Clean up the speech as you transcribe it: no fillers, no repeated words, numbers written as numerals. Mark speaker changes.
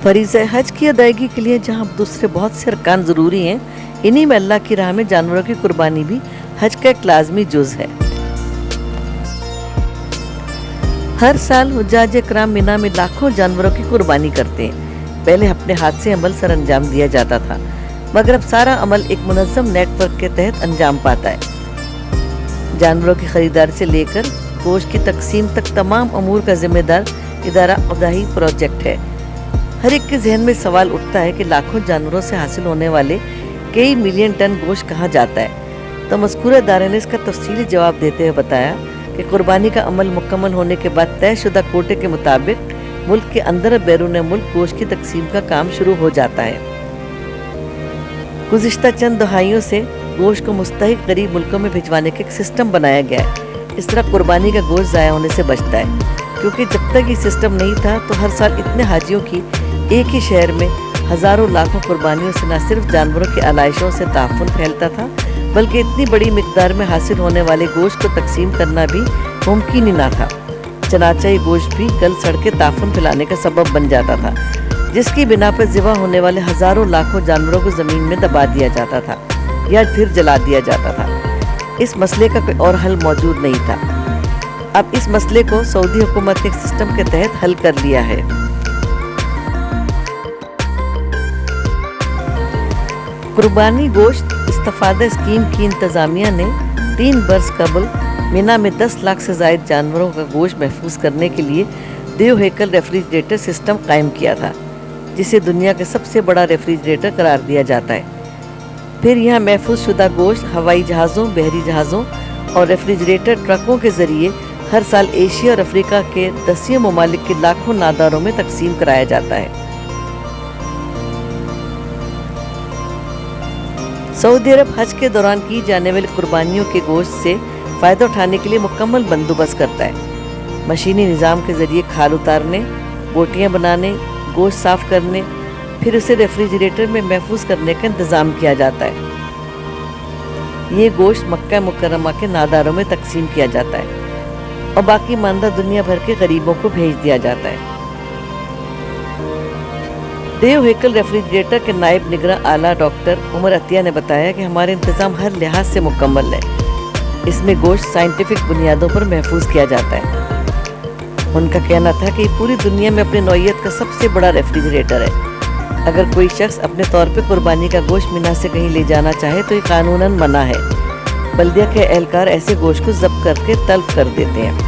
Speaker 1: फरीज़ा हज की अदायगी के लिए जहाँ दूसरे बहुत से अरकान ज़रूरी हैं, इन्हीं में अल्लाह की राह में जानवरों की कुर्बानी भी हज का एक लाजमी जुज़ है। हर साल हुज्जाज इकराम मिना में लाखों जानवरों की कुर्बानी करते हैं। पहले अपने हाथ से अमल सर अंजाम दिया जाता था, मगर अब सारा अमल एक मुनज़्ज़म नेटवर्क के तहत अंजाम पाता है। जानवरों की खरीदारी से लेकर गोश्त की तकसीम तक तमाम अमूर का जिम्मेदार इदारा अब्दाही प्रोजेक्ट है। हर एक के जहन में सवाल उठता है कि लाखों जानवरों से हासिल होने वाले कई मिलियन टन गोश्त कहाँ जाता है। तो मज़कूरा इदारे ने इसका तफसीली जवाब देते हुए बताया कि कुर्बानी का अमल मुकम्मल होने के बाद तयशुदा कोटे के मुताबिक मुल्क के अंदर और बैरून मुल्क गोश्त की तकसीम का काम शुरू हो जाता है। गुज़िश्ता चंद दहाइयों से गोश्त को मुस्तहिक गरीब मुल्कों में भिजवाने का एक सिस्टम बनाया गया है। इस तरह कुर्बानी का गोश्त ज़ाया होने से बचता है, क्योंकि जब तक ये सिस्टम नहीं था तो हर साल इतने हाजियों की एक ही शहर में हज़ारों लाखों कुर्बानियों से न सिर्फ जानवरों की आलाइशों से ताफ़ुन फैलता था, बल्कि इतनी बड़ी मिकदार में हासिल होने वाले गोश्त को तकसीम करना भी मुमकिन ही ना था। चनाचा ये गोश्त भी गल सड़ के ताफ़ुन फैलाने का सबब बन जाता था, जिसकी बिना पर ज़िबा होने वाले हज़ारों लाखों जानवरों को ज़मीन में दबा दिया जाता था या फिर जला दिया जाता था। इस मसले का कोई और हल मौजूद नहीं था। अब इस मसले को सऊदी हुकूमत ने एक सिस्टम के तहत हल कर लिया है। कुर्बानी गोश्त इस्तफादा स्कीम की इंतज़ामिया ने 3 बरस कबल मिना में 10 लाख से ज़ायद जानवरों का गोश्त महफूज करने के लिए देव हैकल रेफ्रिजरेटर सिस्टम कायम किया था, जिसे दुनिया का सबसे बड़ा रेफ्रिजरेटर करार दिया जाता है। फिर यहाँ महफूज शुदा गोश्त हवाई जहाज़ों, बहरी जहाज़ों और रेफ्रिजरेटर ट्रकों के ज़रिए हर साल एशिया और अफ्रीका के 10 ममालिक के लाखों नादारों में तकसीम कराया जाता है। सऊदी अरब हज के दौरान की जाने वाली कुर्बानियों के गोश्त से फ़ायदा उठाने के लिए मुकम्मल बंदोबस्त करता है। मशीनी निज़ाम के ज़रिए खाल उतारने, बोटियाँ बनाने, गोश्त साफ़ करने, फिर उसे रेफ्रिजरेटर में महफूज करने का इंतज़ाम किया जाता है। ये गोश्त मक्का मुकर्रमा के नादारों में तकसीम किया जाता है और बाकी मानदा दुनिया भर के गरीबों को भेज दिया जाता है। देव हैकल रेफ्रिजरेटर के नायब निगरान आला डॉक्टर उमर अतिया ने बताया कि हमारे इंतज़ाम हर लिहाज से मुकम्मल है। इसमें गोश्त साइंटिफिक बुनियादों पर महफूज किया जाता है। उनका कहना था कि पूरी दुनिया में अपनी नौइयत का सबसे बड़ा रेफ्रिजरेटर है। अगर कोई शख्स अपने तौर पर कुर्बानी का गोश्त मिना से कहीं ले जाना चाहे तो ये कानूनन मना है। बल्दिया के एहलकार ऐसे गोश्त को ज़ब्त करके तल्फ कर देते हैं।